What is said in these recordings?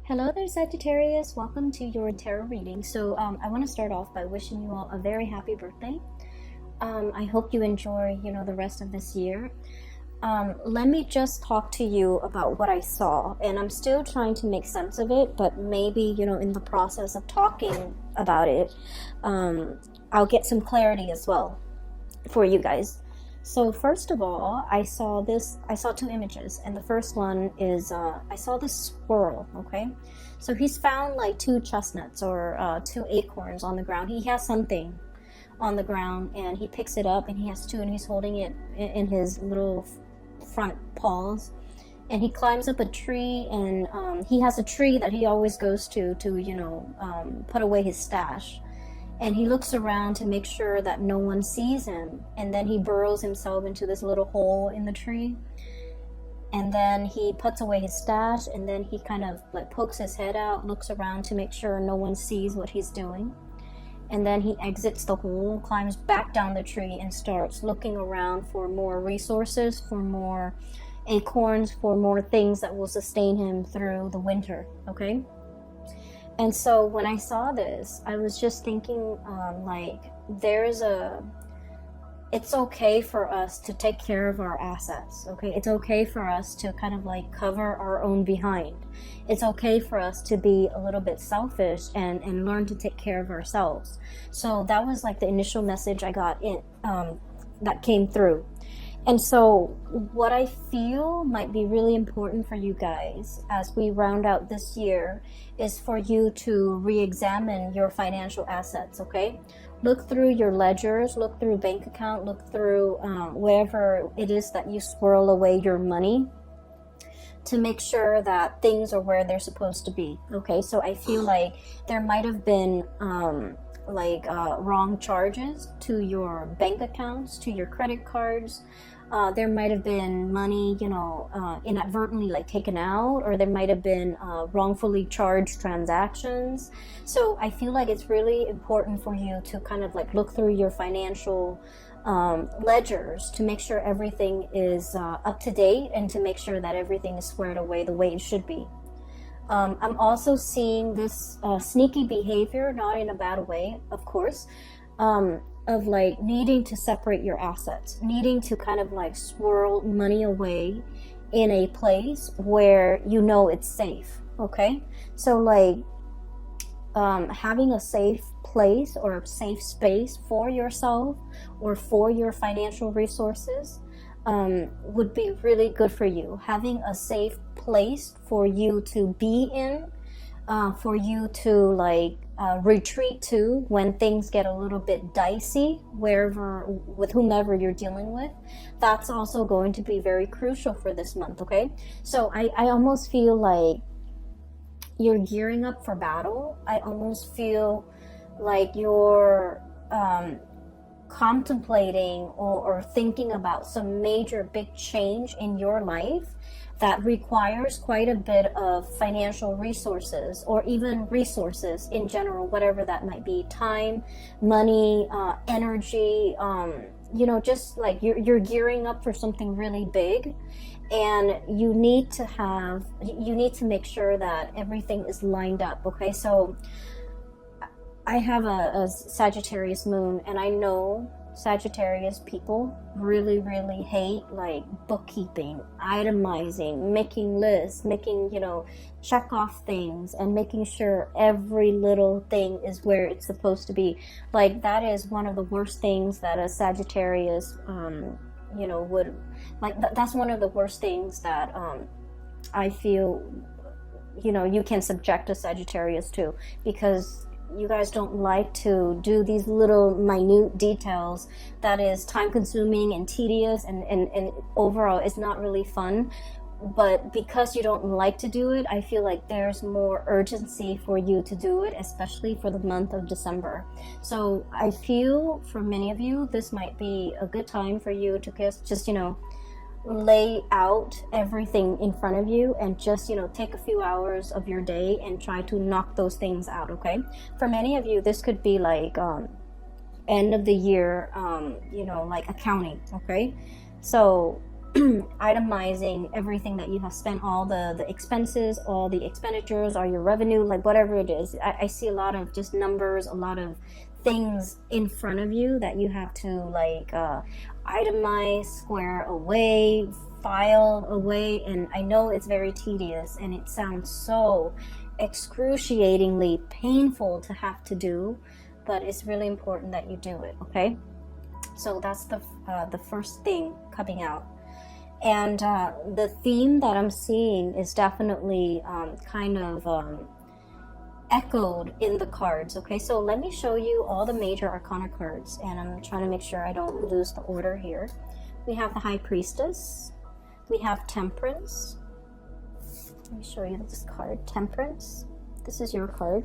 Hello there, Sagittarius. Welcome to your tarot reading. I want to start off by wishing you all a very happy birthday. I hope you enjoy, the rest of this year. Let me just talk to you about what I saw, and I'm still trying to make sense of it, but maybe, in the process of talking about it, I'll get some clarity as well for you guys. So first of all, I saw two images, and the first one is, I saw this squirrel, okay? So he's found like two chestnuts or two acorns on the ground. He has something on the ground, and he picks it up, and he has two, and he's holding it in his little front paws. And he climbs up a tree, and he has a tree that he always goes to put away his stash. And he looks around to make sure that no one sees him. And then he burrows himself into this little hole in the tree. And then he puts away his stash, and then he kind of like pokes his head out, looks around to make sure no one sees what he's doing. And then he exits the hole, climbs back down the tree, and starts looking around for more resources, for more acorns, for more things that will sustain him through the winter, okay? And so when I saw this, I was just thinking, it's okay for us to take care of our assets, okay? It's okay for us to kind of like cover our own behind. It's okay for us to be a little bit selfish and learn to take care of ourselves. So that was like the initial message I got that came through. And so what I feel might be really important for you guys as we round out this year is for you to re-examine your financial assets, okay? Look through your ledgers, look through bank account, look through wherever it is that you swirl away your money to make sure that things are where they're supposed to be, okay? So I feel like there might have been wrong charges to your bank accounts, to your credit cards. There might have been money, inadvertently like taken out, or there might have been wrongfully charged transactions. So I feel like it's really important for you to kind of like look through your financial ledgers to make sure everything is up to date and to make sure that everything is squared away the way it should be. I'm also seeing this sneaky behavior, not in a bad way, of course, of like needing to separate your assets, needing to kind of like swirl money away in a place where it's safe, okay? So like having a safe place or a safe space for yourself or for your financial resources would be really good for you. Having a safe place for you to be in, for you to retreat to when things get a little bit dicey, with whomever you're dealing with. That's also going to be very crucial for this month, okay? So I almost feel like you're gearing up for battle. I almost feel like you're contemplating or thinking about some major big change in your life that requires quite a bit of financial resources, or even resources in general, whatever that might be, time, money, energy, just like you're gearing up for something really big, and you need to make sure that everything is lined up, okay? So I have a Sagittarius moon, and I know Sagittarius people really, really hate like bookkeeping, itemizing, making lists, making, check off things and making sure every little thing is where it's supposed to be. Like that is one of the worst things that a Sagittarius, would like. That's one of the worst things that I feel, you can subject a Sagittarius to, because you guys don't like to do these little minute details that is time consuming and tedious and overall it's not really fun. But because you don't like to do it, I feel like there's more urgency for you to do it, especially for the month of December. So I feel for many of you, this might be a good time for you to just lay out everything in front of you and just take a few hours of your day and try to knock those things out, okay? For many of you, this could be like end of the year like accounting, okay? So itemizing everything that you have spent, all the expenses, all the expenditures, or your revenue, like whatever it is. I see a lot of just numbers, a lot of things in front of you that you have to like itemize, square away, file away. And I know it's very tedious and it sounds so excruciatingly painful to have to do, but it's really important that you do it. Okay, so that's the first thing coming out. And the theme that I'm seeing is definitely kind of echoed in the cards. Okay, so let me show you all the major arcana cards, and I'm trying to make sure I don't lose the order here. We have the High Priestess, we have Temperance. Let me show you this card, Temperance. This is your card.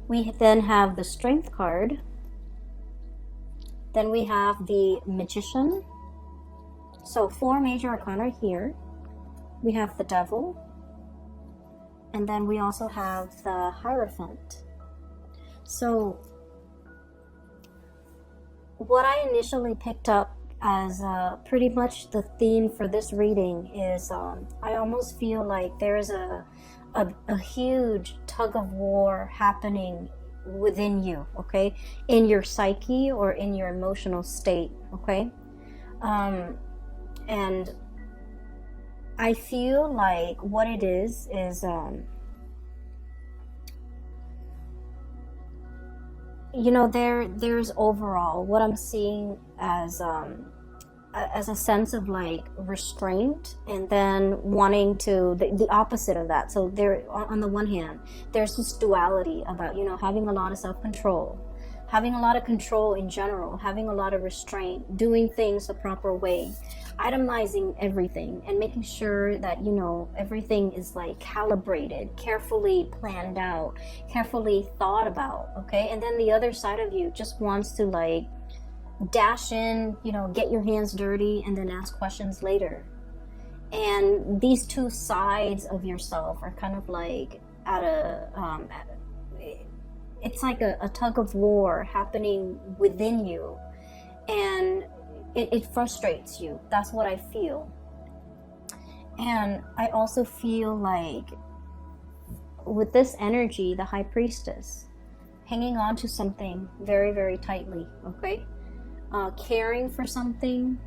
We then have the Strength card. Then we have the Magician. So 4 major arcana here. We have the Devil. And then we also have the Hierophant. So what I initially picked up as pretty much the theme for this reading is I almost feel like there's a huge tug of war happening within you, okay? In your psyche or in your emotional state, okay? And I feel like what it is you know, there's overall what I'm seeing as a sense of like restraint, and then wanting to the opposite of that. So there, on the one hand, there's this duality about, you know, having a lot of self-control, having a lot of control in general, having a lot of restraint, doing things the proper way, itemizing everything, and making sure that, you know, everything is like calibrated, carefully planned out, carefully thought about, okay? And then the other side of you just wants to like dash in, you know, get your hands dirty, and then ask questions later. And these two sides of yourself are kind of like it's like a tug of war happening within you, and it frustrates you. That's what I feel. And I also feel like with this energy, the High Priestess, hanging on to something very, very tightly, okay? Caring for something,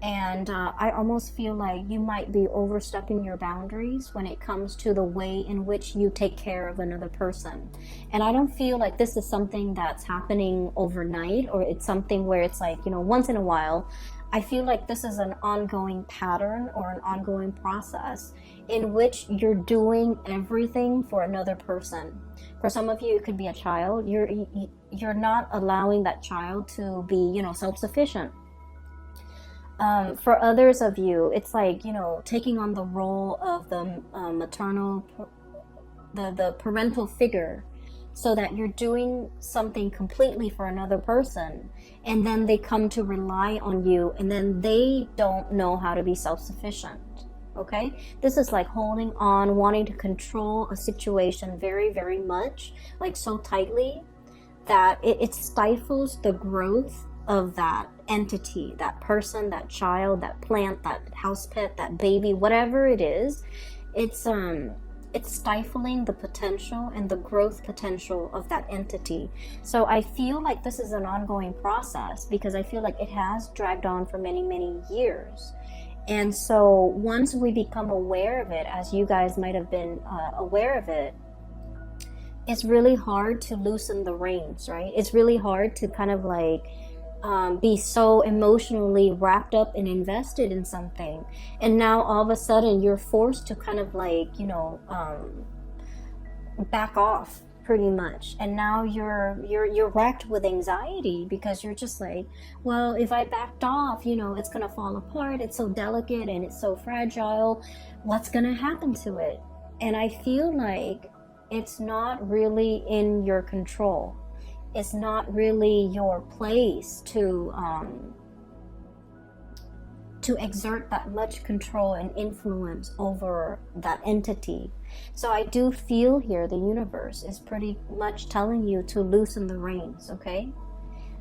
and I almost feel like you might be overstepping your boundaries when it comes to the way in which you take care of another person. And I don't feel like this is something that's happening overnight, or it's something where it's like, you know, once in a while. I feel like this is an ongoing pattern or an ongoing process in which you're doing everything for another person. For some of you, it could be a child. You're not allowing that child to be, you know, self-sufficient. For others of you, it's like, you know, taking on the role of the maternal, the parental figure, so that you're doing something completely for another person, and then they come to rely on you, and then they don't know how to be self-sufficient. Okay, this is like holding on, wanting to control a situation very, very much, like so tightly that it stifles the growth of that entity, that person, that child, that plant, that house pet, that baby, whatever it is. It's stifling the potential and the growth potential of that entity. So I feel like this is an ongoing process, because I feel like it has dragged on for many, many years. And so once we become aware of it, as you guys might have been aware of it, it's really hard to loosen the reins, right? It's really hard to kind of like be so emotionally wrapped up and invested in something, and now all of a sudden you're forced to kind of like, you know, back off pretty much. And now you're racked with anxiety, because you're just like, well, if I backed off, you know, it's gonna fall apart. It's so delicate and it's so fragile. What's gonna happen to it? And I feel like it's not really in your control. It's not really your place to exert that much control and influence over that entity. So I do feel here the universe is pretty much telling you to loosen the reins, okay?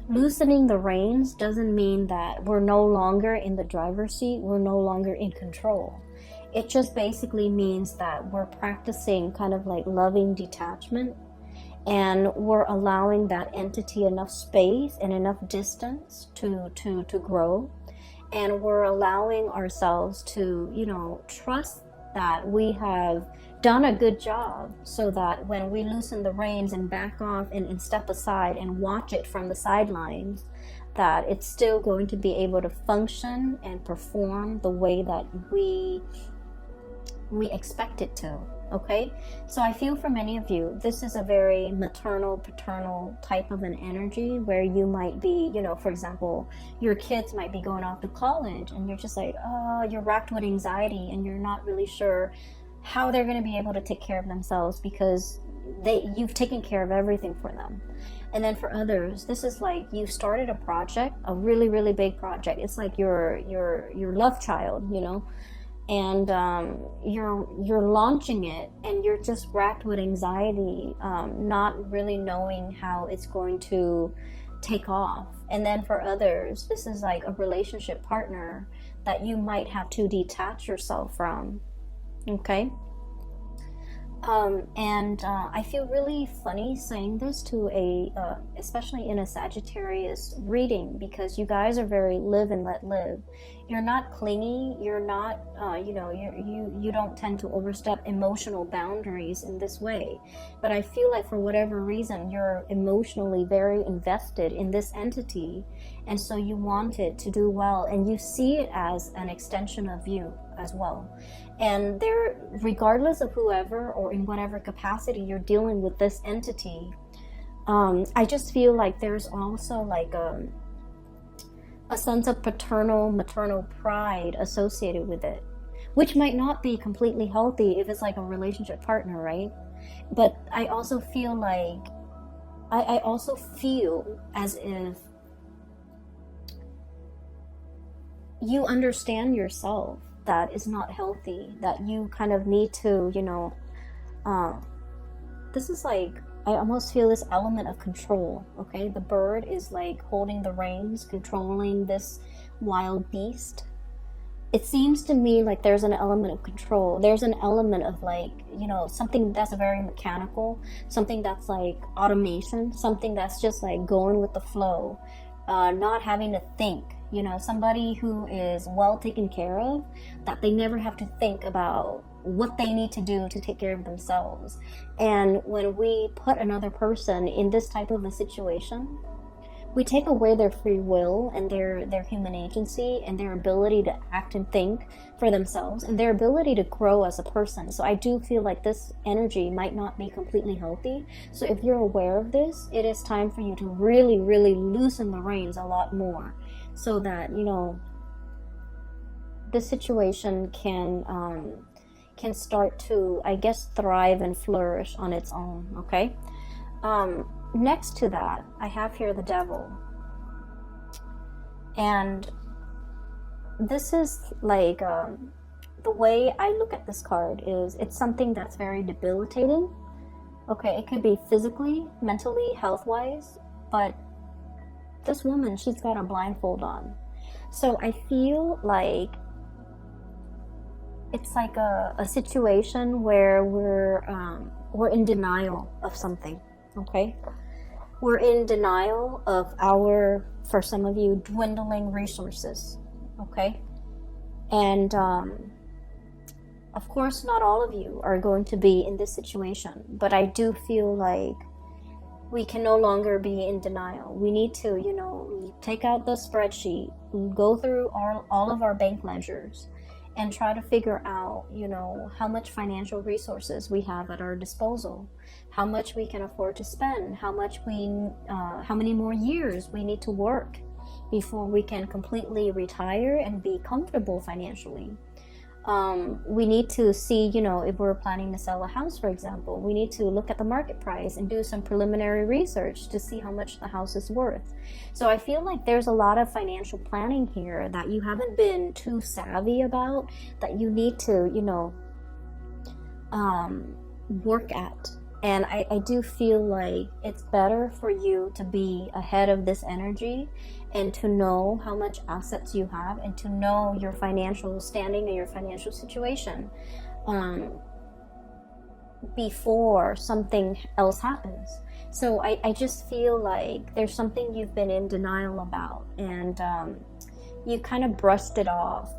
Loosening the reins doesn't mean that we're no longer in the driver's seat, we're no longer in control. It just basically means that we're practicing kind of like loving detachment, and we're allowing that entity enough space and enough distance to grow. And we're allowing ourselves to, you know, trust that we have done a good job, so that when we loosen the reins and back off and step aside and watch it from the sidelines, that it's still going to be able to function and perform the way that we expect it to. Okay, so I feel for many of you, this is a very maternal, paternal type of an energy, where you might be, you know, for example, your kids might be going off to college, and you're just like, oh, you're racked with anxiety, and you're not really sure how they're going to be able to take care of themselves, because you've taken care of everything for them. And then for others, this is like you started a project, a really, really big project. It's like your love child, you know, and you're launching it, and you're just racked with anxiety, not really knowing how it's going to take off. And then for others, this is like a relationship partner that you might have to detach yourself from. Okay. I feel really funny saying this to especially in a Sagittarius reading, because you guys are very live and let live. You're not clingy. You're not, you don't tend to overstep emotional boundaries in this way. But I feel like for whatever reason, you're emotionally very invested in this entity. And so you want it to do well, and you see it as an extension of you as well. And there, regardless of whoever or in whatever capacity you're dealing with this entity, I just feel like there's also like a sense of paternal, maternal pride associated with it, which might not be completely healthy if it's like a relationship partner, right? But I also feel like, I also feel as if you understand yourself that is not healthy, that you kind of need to, this is like, I almost feel this element of control. Okay, the bird is like holding the reins, controlling this wild beast. It seems to me like there's an element of control. There's an element of like, something that's very mechanical, something that's like automation, something that's just like going with the flow, not having to think. Somebody who is well taken care of, that they never have to think about what they need to do to take care of themselves. And when we put another person in this type of a situation, we take away their free will and their human agency and their ability to act and think for themselves and their ability to grow as a person. So I do feel like this energy might not be completely healthy. So if you're aware of this, it is time for you to really, really loosen the reins a lot more, so that, this situation can start to, I guess, thrive and flourish on its own. Okay. Next to that, I have here the devil. And this is like, the way I look at this card is, it's something that's very debilitating. Okay, it could be physically, mentally, health-wise, but this woman, she's got a blindfold on. So I feel like it's like a situation where we're in denial of something. Okay, we're in denial of our, for some of you, dwindling resources. Okay, and of course not all of you are going to be in this situation, but I do feel like we can no longer be in denial. We need to, take out the spreadsheet, go through all of our bank ledgers, and try to figure out, how much financial resources we have at our disposal, how much we can afford to spend, how many more years we need to work before we can completely retire and be comfortable financially. We need to see, if we're planning to sell a house, for example, we need to look at the market price and do some preliminary research to see how much the house is worth. So I feel like there's a lot of financial planning here that you haven't been too savvy about, that you need to, work at. And I do feel like it's better for you to be ahead of this energy and to know how much assets you have and to know your financial standing and your financial situation before something else happens. So I just feel like there's something you've been in denial about, and you kind of brushed it off,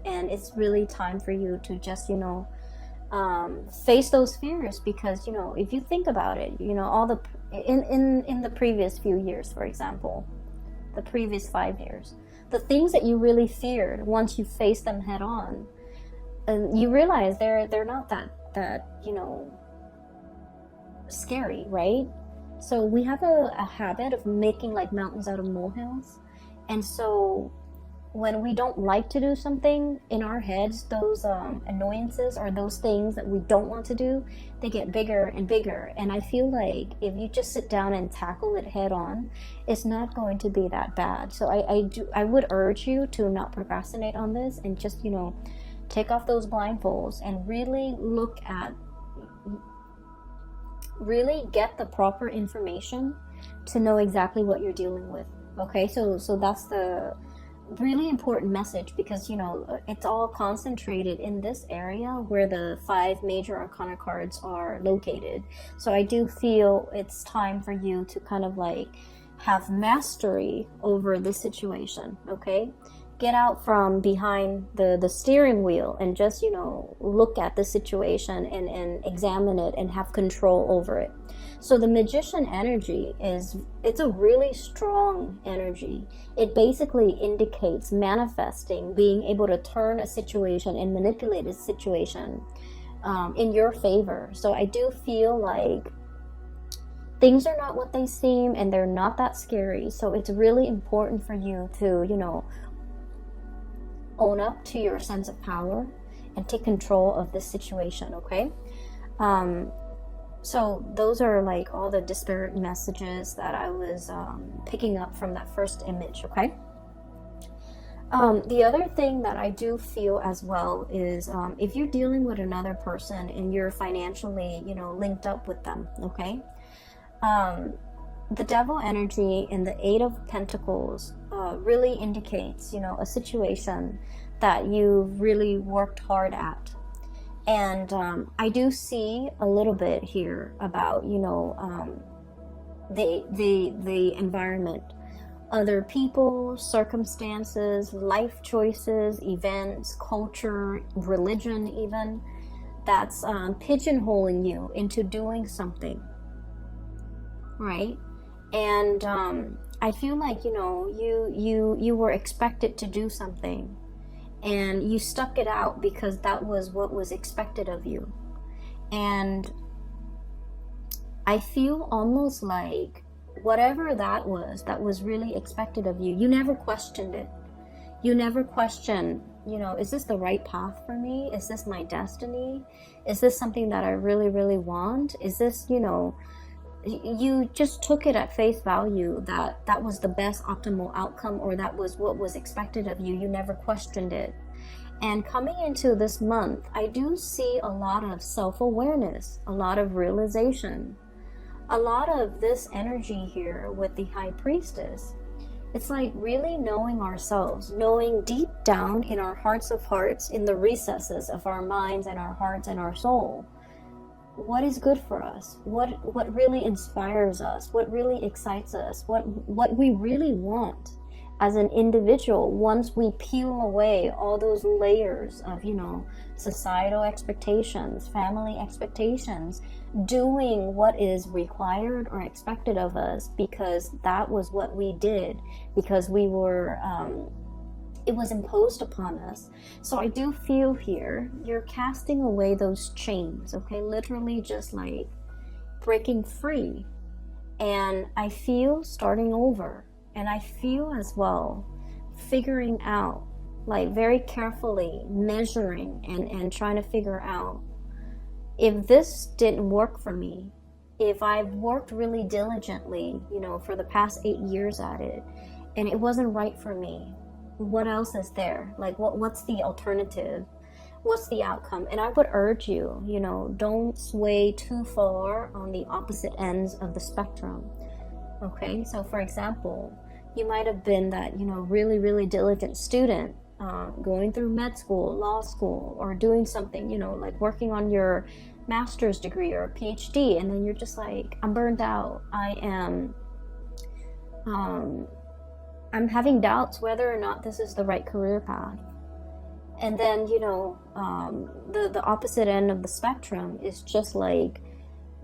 and it's really time for you to just, face those fears. Because, if you think about it, all the in the previous few years, for example, the previous 5 years, the things that you really feared, once you face them head on, and you realize they're not that scary, right? So we have a habit of making like mountains out of molehills, and so when we don't like to do something, in our heads, those annoyances or those things that we don't want to do, they get bigger and bigger. And I feel like if you just sit down and tackle it head on, it's not going to be that bad. So I would urge you to not procrastinate on this, and just, take off those blindfolds and really get the proper information to know exactly what you're dealing with. Okay, so that's the really important message, because it's all concentrated in this area where the 5 major arcana cards are located. So I do feel it's time for you to kind of like have mastery over this situation. Okay, get out from behind the steering wheel and just look at the situation and examine it and have control over it. So the Magician energy it's a really strong energy. It basically indicates manifesting, being able to turn a situation and manipulate a situation in your favor. So I do feel like things are not what they seem, and they're not that scary. So it's really important for you to own up to your sense of power and take control of this situation. Okay, so those are like all the disparate messages that I was picking up from that first image. Okay, the other thing that I do feel as well is if you're dealing with another person and you're financially linked up with them. Okay, the Devil energy and the 8 of Pentacles really indicates, a situation that you've really worked hard at. And I do see a little bit here about, the environment, other people, circumstances, life choices, events, culture, religion even, that's pigeonholing you into doing something, right? And I feel like you were expected to do something, and you stuck it out because that was what was expected of you. And I feel almost like whatever that was really expected of you, you never questioned it. You never questioned, is this the right path for me? Is this my destiny? Is this something that I really, really want? Is this, you just took it at face value that was the best optimal outcome, or that was what was expected of you. You never questioned it. And coming into this month, I do see a lot of self-awareness, a lot of realization, a lot of this energy here with the High Priestess. It's like really knowing ourselves, knowing deep down in our hearts of hearts, in the recesses of our minds and our hearts and our soul, what is good for us, what really inspires us, what really excites us, what we really want as an individual. Once we peel away all those layers of societal expectations, family expectations, doing what is required or expected of us because that was what we did, because we were it was imposed upon us. So I do feel here you're casting away those chains, okay? Literally just like breaking free. And I feel starting over. And I feel as well figuring out, like very carefully measuring and trying to figure out, if this didn't work for me, if I've worked really diligently, for the past 8 years at it, and it wasn't right for me, what else is there? Like what's the alternative? what's the outcome? And I would urge you, you know, don't sway too far on the opposite ends of the spectrum. Okay, so for example, you might have been that, you know, really, really diligent student, going through med school, law school, or doing something, you know, like working on your master's degree or a PhD, and then you're just like, I'm burned out. I'm having doubts whether or not this is the right career path. And then, you know, the opposite end of the spectrum is just like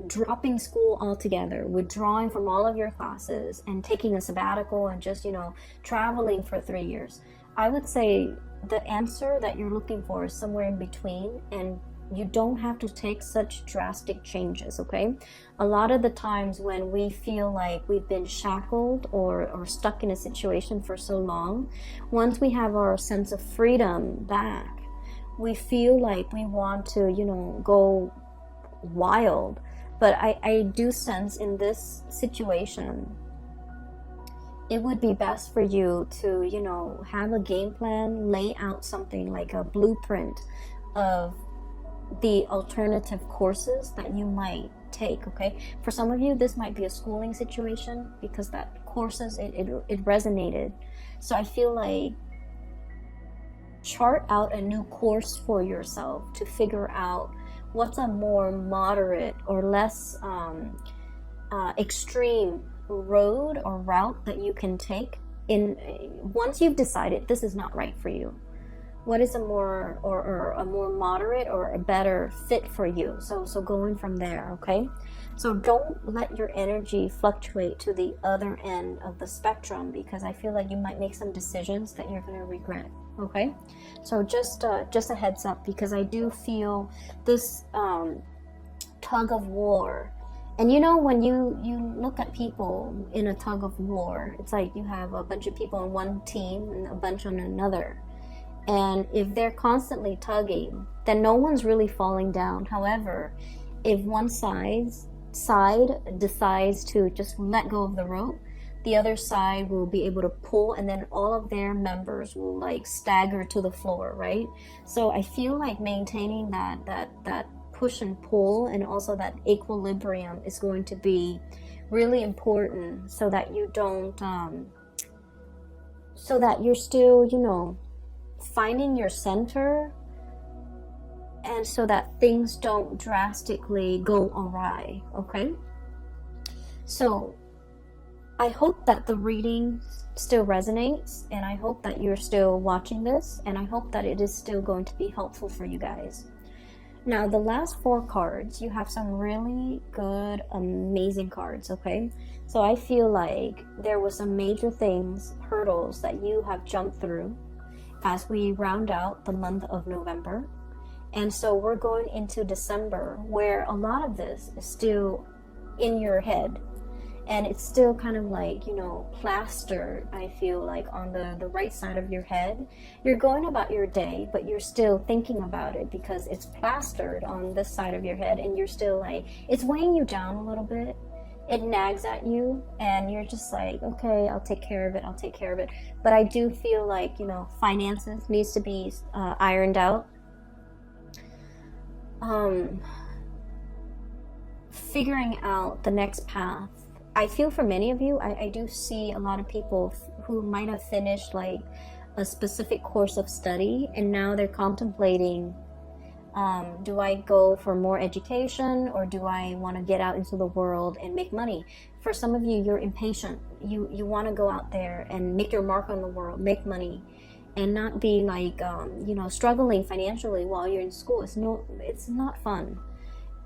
dropping school altogether, withdrawing from all of your classes and taking a sabbatical and just, you know, traveling for 3 years. I would say the answer that you're looking for is somewhere in between, and you don't have to take such drastic changes, okay? A lot of the times when we feel like we've been shackled or stuck in a situation for so long, once we have our sense of freedom back, we feel like we want to, you know, go wild. But I do sense in this situation, it would be best for you to, you know, have a game plan, lay out something like a blueprint of the alternative courses that you might take, okay? For some of you, this might be a schooling situation because that courses, it resonated. So I feel like chart out a new course for yourself to figure out what's a more moderate or less extreme road or route that you can take in once you've decided this is not right for you. What is a more or a more moderate or a better fit for you? So going from there, okay? So don't let your energy fluctuate to the other end of the spectrum, because I feel like you might make some decisions that you're going to regret, okay? So just a heads up, because I do feel this tug of war. And you know, when you look at people in a tug of war, it's like you have a bunch of people on one team and a bunch on another. And if they're constantly tugging, then no one's really falling down. However, if one side decides to just let go of the rope, the other side will be able to pull, and then all of their members will like stagger to the floor, right? So I feel like maintaining that push and pull and also that equilibrium is going to be really important, so that you don't so that you're still, you know, finding your center, and so that things don't drastically go awry, okay? So I hope that the reading still resonates, and I hope that you're still watching this, and I hope that it is still going to be helpful for you guys. Now, the last 4 cards, you have some really good, amazing cards, okay? So I feel like there was some major things, hurdles that you have jumped through as we round out the month of November. And so we're going into December, where a lot of this is still in your head, and it's still kind of like, you know, plastered, I feel like, on the right side of your head. You're going about your day, but you're still thinking about it because it's plastered on this side of your head, and you're still like, it's weighing you down a little bit. It nags at you, and you're just like, okay, I'll take care of it. But I do feel like, you know, finances needs to be ironed out. Figuring out the next path. I feel for many of you, I do see a lot of people who might have finished like a specific course of study, and now they're contemplating, do I go for more education, or do I want to get out into the world and make money? For some of you, you're impatient. You want to go out there and make your mark on the world, make money, and not be like, you know, struggling financially while you're in school. It's not fun.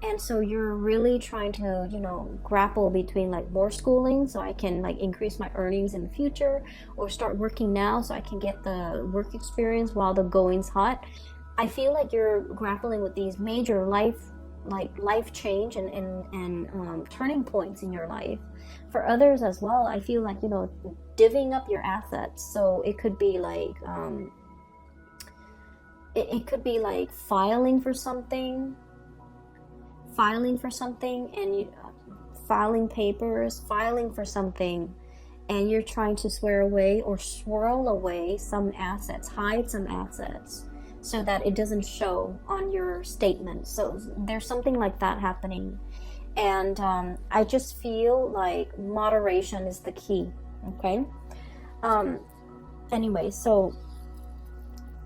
And so you're really trying to, you know, grapple between like more schooling so I can like increase my earnings in the future, or start working now so I can get the work experience while the going's hot. I feel like you're grappling with these major life change and turning points in your life. For others as well, I feel like, you know, divvying up your assets. So it could be like it could be like filing for something, and you filing papers, filing for something, and you're trying to swear away or swirl away some assets, hide some assets, so that it doesn't show on your statement. So there's something like that happening. And I just feel like moderation is the key. Okay. Anyway, so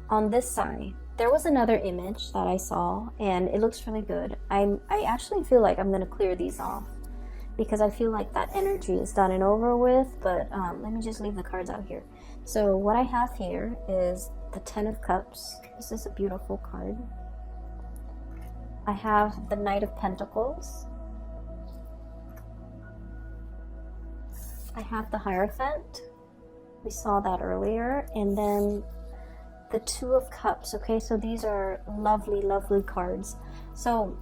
on this side, there was another image that I saw, and it looks really good. I actually feel like I'm going to clear these off, because I feel like that energy is done and over with. But let me just leave the cards out here. So what I have here is the 10 of Cups. This is a beautiful card. I have the Knight of Pentacles. I have the Hierophant. We saw that earlier. And then the 2 of Cups. Okay, so these are lovely, lovely cards. So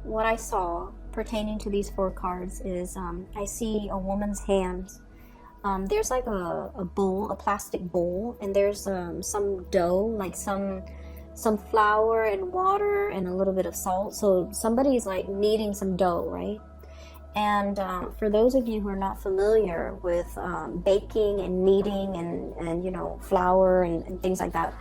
what I saw pertaining to these 4 cards is I see a woman's hands. There's like a bowl, a plastic bowl, and there's some dough, like some flour and water and a little bit of salt. So somebody's like kneading some dough, right? And for those of you who are not familiar with baking and kneading and you know, flour and things like that,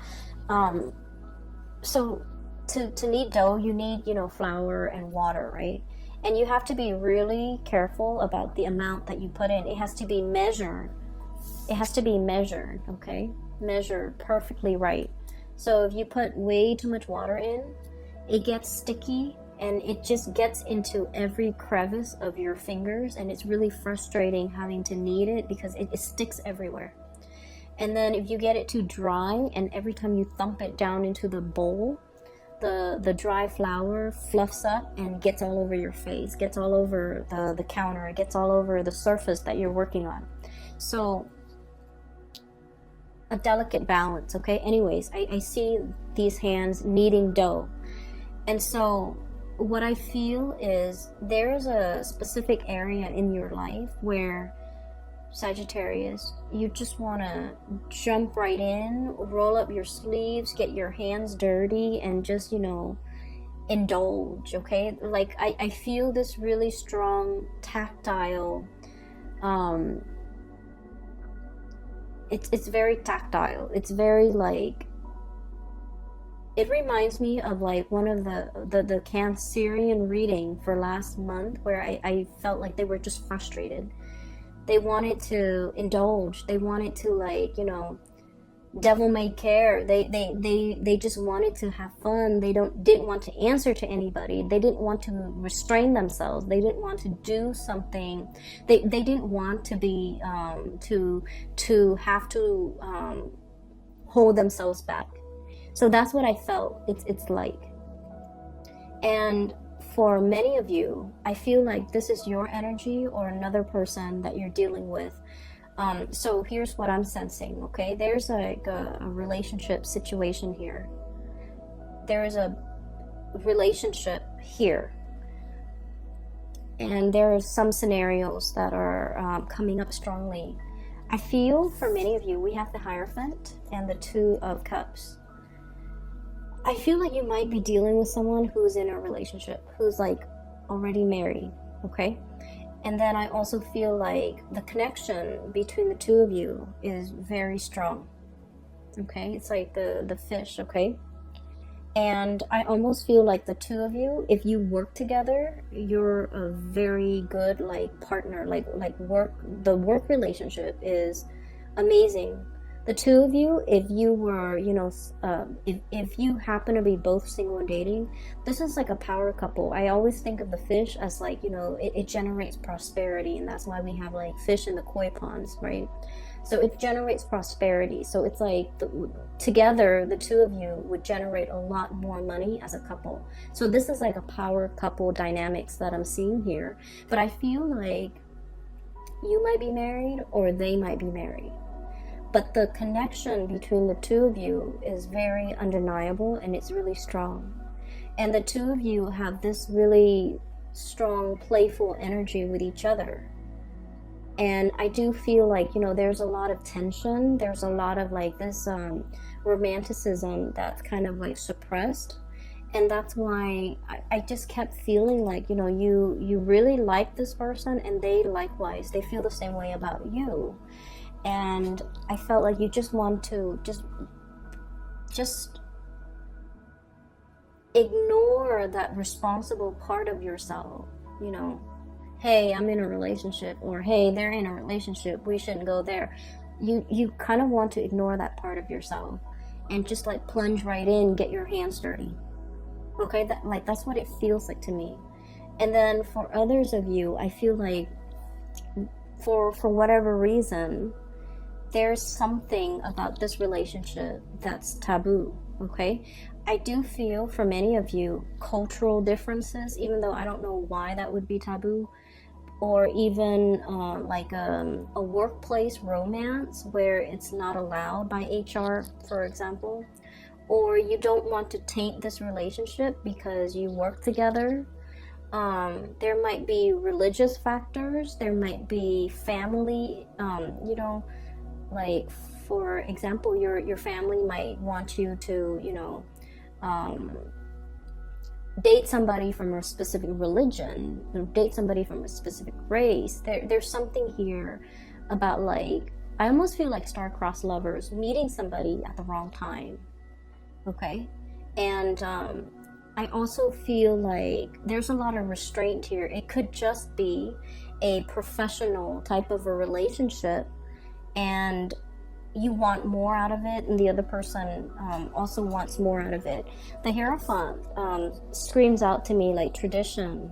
so to knead dough, you need, you know, flour and water, right? And you have to be really careful about the amount that you put in. It has to be measured. It has to be measured, okay? Measured perfectly right. So if you put way too much water in, it gets sticky and it just gets into every crevice of your fingers, and it's really frustrating having to knead it because it sticks everywhere. And then if you get it too dry, and every time you thump it down into the bowl, the dry flour fluffs up and gets all over your face, gets all over the counter, it gets all over the surface that you're working on. So a delicate balance, okay? Anyways, I see these hands kneading dough. And so what I feel is there's a specific area in your life where, Sagittarius, you just want to jump right in, roll up your sleeves, get your hands dirty, and just, you know, indulge, okay? Like, I feel this really strong tactile, it's very tactile. It's very, like, it reminds me of, like, one of the Cancerian reading for last month, where I felt like they were just frustrated. They wanted to indulge. They wanted to, like, you know, devil may care. They just wanted to have fun. They didn't want to answer to anybody. They didn't want to restrain themselves. They didn't want to do something. They didn't want to be to have to hold themselves back. So that's what I felt it's like. And for many of you, I feel like this is your energy or another person that you're dealing with. So here's what I'm sensing, okay? There's like a relationship situation here. There is a relationship here. And there are some scenarios that are coming up strongly. I feel for many of you, we have the Hierophant and the 2 of Cups. I feel like you might be dealing with someone who's in a relationship, who's like already married, okay? And then I also feel like the connection between the 2 of you is very strong, okay? It's like the fish, okay? And I almost feel like the 2 of you, if you work together, you're a very good, like, partner. Like the work relationship is amazing. The 2 of you, if you were, you know, if you happen to be both single and dating, this is like a power couple. I always think of the fish as, like, you know, it generates prosperity, and that's why we have, like, fish in the koi ponds, right? So it generates prosperity. So it's like together, the 2 of you would generate a lot more money as a couple. So this is like a power couple dynamics that I'm seeing here. But I feel like you might be married or they might be married. But the connection between the 2 of you is very undeniable, and it's really strong. And the 2 of you have this really strong, playful energy with each other. And I do feel like, you know, there's a lot of tension. There's a lot of, like, this romanticism that's kind of, like, suppressed. And that's why I just kept feeling like, you know, you really like this person, and they likewise, they feel the same way about you. And I felt like you just want to just just ignore that responsible part of yourself. You know, hey, I'm in a relationship, or hey, they're in a relationship, we shouldn't go there. You kind of want to ignore that part of yourself and just like plunge right in, get your hands dirty. Okay, that's what it feels like to me. And then for others of you, I feel like for whatever reason, there's something about this relationship that's taboo. Okay, I do feel for many of you, cultural differences, even though I don't know why that would be taboo, or even like a workplace romance where it's not allowed by HR, for example, or you don't want to taint this relationship because you work together. There might be religious factors, there might be family, you know, like for example, your family might want you to, you know, date somebody from a specific religion, date somebody from a specific race. There's something here about, like, I almost feel like star-crossed lovers meeting somebody at the wrong time. Okay? And I also feel like there's a lot of restraint here. It could just be a professional type of a relationship, and you want more out of it, and the other person also wants more out of it. The Hierophant screams out to me like tradition,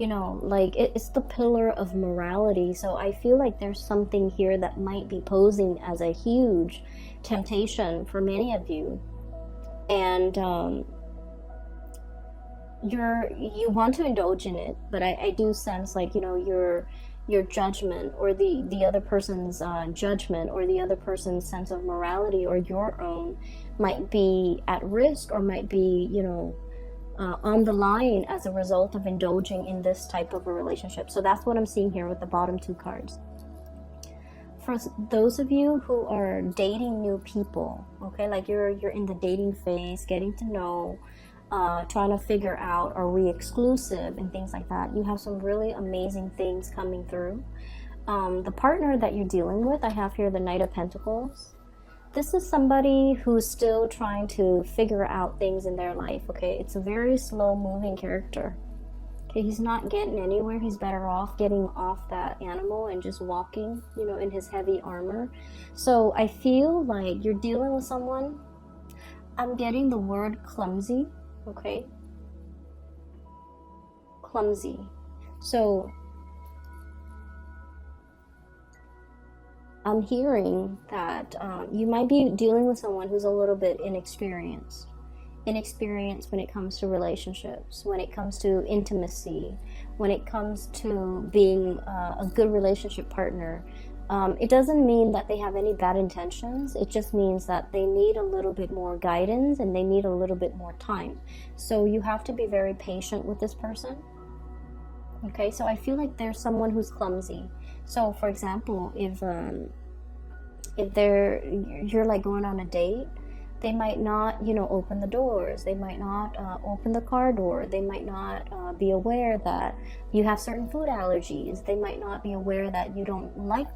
you know, like it's the pillar of morality. So I feel like there's something here that might be posing as a huge temptation for many of you, and you want to indulge in it, but I do sense, like, you know, your judgment, or the other person's judgment, or the other person's sense of morality, or your own, might be at risk, or might be, you know, on the line as a result of indulging in this type of a relationship. So that's what I'm seeing here with the bottom two cards. For those of you who are dating new people, okay, like you're in the dating phase, getting to know, trying to figure out, are we exclusive and things like that, you have some really amazing things coming through. The partner that you're dealing with, I have here the Knight of Pentacles. This is somebody who's still trying to figure out things in their life. Okay, it's a very slow moving character. Okay, he's not getting anywhere. He's better off getting off that animal and just walking, you know, in his heavy armor. So I feel like you're dealing with someone, I'm getting the word clumsy. Okay, clumsy. So I'm hearing that you might be dealing with someone who's a little bit inexperienced when it comes to relationships, when it comes to intimacy, when it comes to being a good relationship partner. It doesn't mean that they have any bad intentions. It just means that they need a little bit more guidance, and they need a little bit more time. So you have to be very patient with this person. Okay, so I feel like there's someone who's clumsy. So for example, if you're like going on a date, they might not, you know, open the doors. They might not open the car door. They might not be aware that you have certain food allergies. They might not be aware that you don't like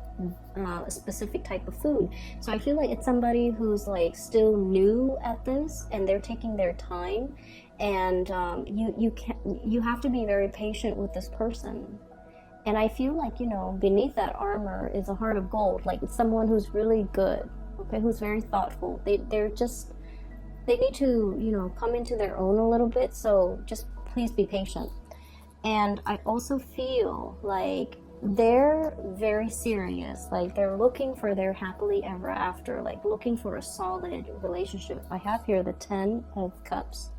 a specific type of food. So I feel like it's somebody who's like still new at this, and they're taking their time, and you have to be very patient with this person. And I feel like, you know, beneath that armor is a heart of gold. Like, it's someone who's really good. Okay, who's very thoughtful. They need to, you know, come into their own a little bit. So just please be patient. And I also feel like they're very serious. Like, they're looking for their happily ever after, like looking for a solid relationship. I have here the 10 of Cups,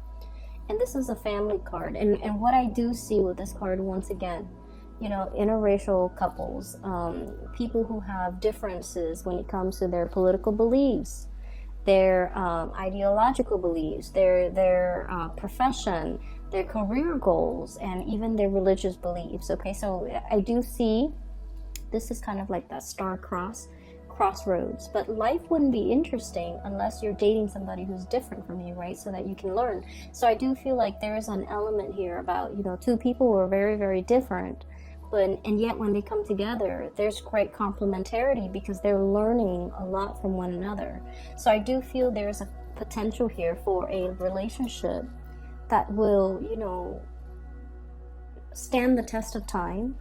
and this is a family card. And what I do see with this card, once again, you know, interracial couples, people who have differences when it comes to their political beliefs, their ideological beliefs, their profession, their career goals, and even their religious beliefs. Okay, so I do see this is kind of like that crossroads. But life wouldn't be interesting unless you're dating somebody who's different from you, right? So that you can learn. So I do feel like there is an element here about, you know, two people who are very, very different, and yet when they come together, there's great complementarity because they're learning a lot from one another. So I do feel there's a potential here for a relationship that will, you know, stand the test of time.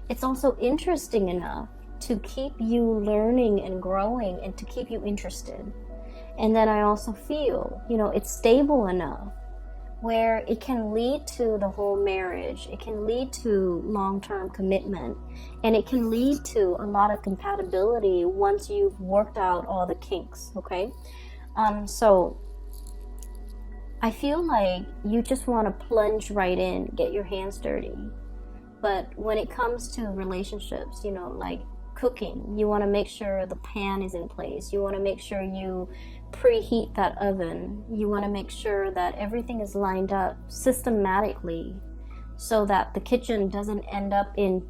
It's also interesting enough to keep you learning and growing and to keep you interested. And then I also feel, you know, it's stable enough where it can lead to the whole marriage. It can lead to long-term commitment, and it can lead to a lot of compatibility once you've worked out all the kinks, okay? So I feel like you just want to plunge right in, get your hands dirty. But when it comes to relationships, you know, like cooking, you want to make sure the pan is in place. You want to make sure you preheat that oven. You want to make sure that everything is lined up systematically so that the kitchen doesn't end up in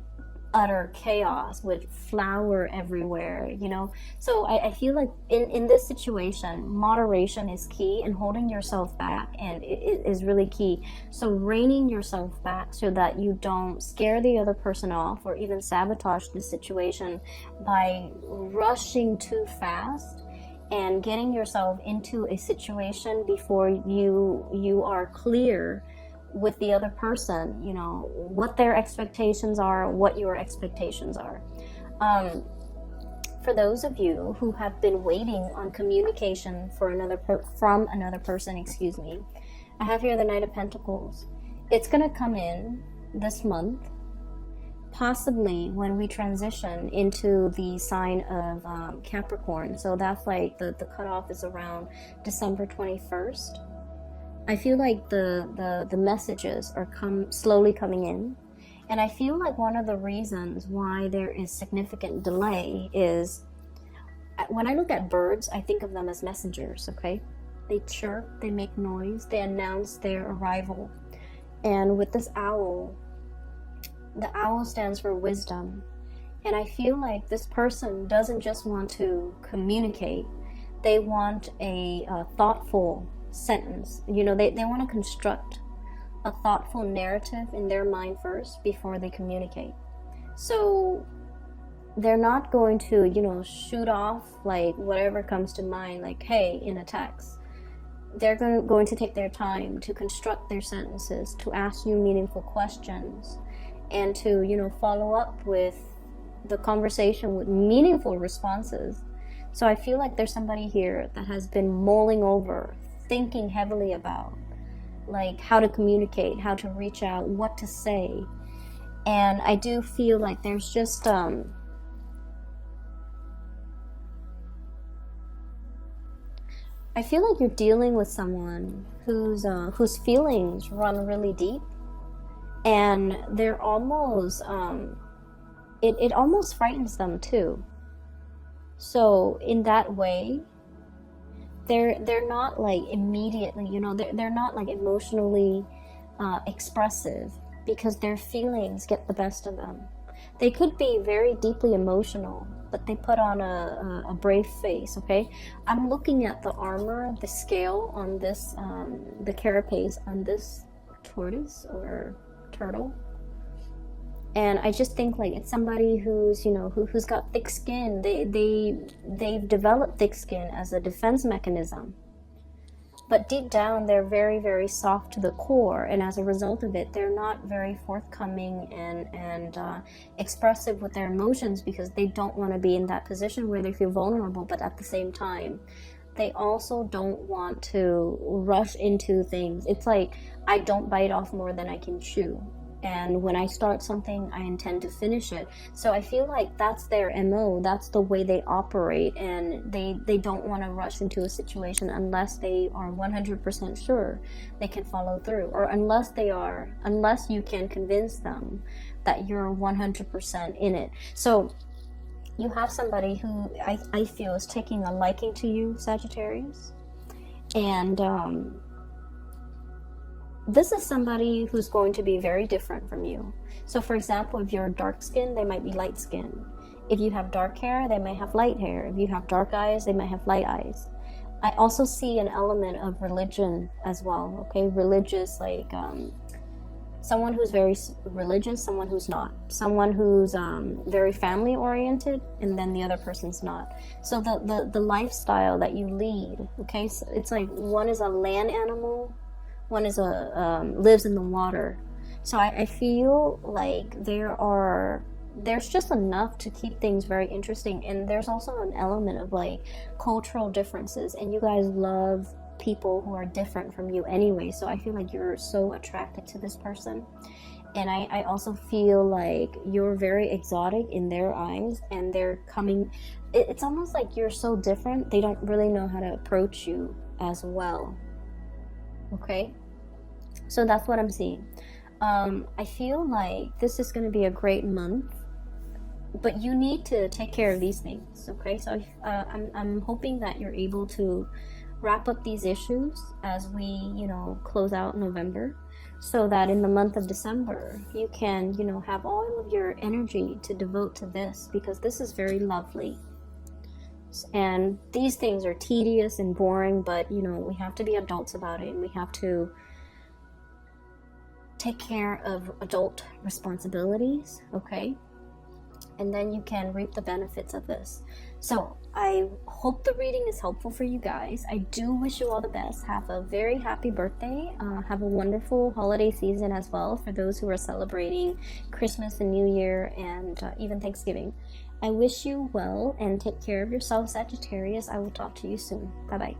utter chaos with flour everywhere, you know. So I feel like in this situation, moderation is key, and holding yourself back and it is really key. So reining yourself back so that you don't scare the other person off or even sabotage the situation by rushing too fast and getting yourself into a situation before you are clear with the other person, you know, what their expectations are, what your expectations are. For those of you who have been waiting on communication from another person, excuse me, I have here the Knight of Pentacles. It's going to come in this month, possibly when we transition into the sign of Capricorn. So that's like the cutoff is around December 21st. I feel like the messages are slowly coming in. And I feel like one of the reasons why there is significant delay is when I look at birds, I think of them as messengers, okay? They chirp, they make noise, they announce their arrival. And with this owl, the owl stands for wisdom. And I feel like this person doesn't just want to communicate, they want a thoughtful sentence. You know, they want to construct a thoughtful narrative in their mind first before they communicate. So they're not going to, you know, shoot off like whatever comes to mind, like, hey, in a text. They're going to take their time to construct their sentences, to ask you meaningful questions, and to, you know, follow up with the conversation with meaningful responses. So I feel like there's somebody here that has been mulling over, thinking heavily about like how to communicate, how to reach out, what to say. And I do feel like there's just I feel like you're dealing with someone whose feelings run really deep, and they're almost it almost frightens them too. So in that way, they're not like immediately, you know, they're not like emotionally expressive because their feelings get the best of them. They could be very deeply emotional, but they put on a brave face, okay? I'm looking at the armor, the scale on this, the carapace on this tortoise or turtle. And I just think like it's somebody who's, you know, who's got thick skin. They've developed thick skin as a defense mechanism. But deep down, they're very, very soft to the core. And as a result of it, they're not very forthcoming and expressive with their emotions because they don't want to be in that position where they feel vulnerable. But at the same time, they also don't want to rush into things. It's like, I don't bite off more than I can chew. And when I start something, I intend to finish it. So I feel like that's their MO. That's the way they operate. And they don't want to rush into a situation unless they are 100% sure they can follow through. Or unless you can convince them that you're 100% in it. So you have somebody who I feel is taking a liking to you, Sagittarius. And this is somebody who's going to be very different from you. So for example, if you're dark skinned, they might be light skinned. If you have dark hair, they might have light hair. If you have dark eyes, they might have light eyes. I also see an element of religion as well, okay? Religious, like someone who's very religious, someone who's not, someone who's very family oriented, and then the other person's not. So the lifestyle that you lead, okay, so it's like one is a land animal, one is lives in the water. So I feel like there's just enough to keep things very interesting, and there's also an element of like cultural differences, and you guys love people who are different from you anyway, so I feel like you're so attracted to this person. And I also feel like you're very exotic in their eyes, and they're coming, it's almost like you're so different, they don't really know how to approach you as well. Okay, so that's what I'm seeing. I feel like this is going to be a great month, but you need to take care of these things. Okay, so I'm hoping that you're able to wrap up these issues as we, close out November, so that in the month of December you can, have all of your energy to devote to this, because this is very lovely. And these things are tedious and boring, but we have to be adults about it, and we have to take care of adult responsibilities, okay? And then you can reap the benefits of this. So I hope the reading is helpful for you guys. I do wish you all the best. Have a very happy birthday. Have a wonderful holiday season as well for those who are celebrating Christmas and New Year, and even Thanksgiving. I wish you well, and take care of yourself, Sagittarius. I will talk to you soon. Bye-bye.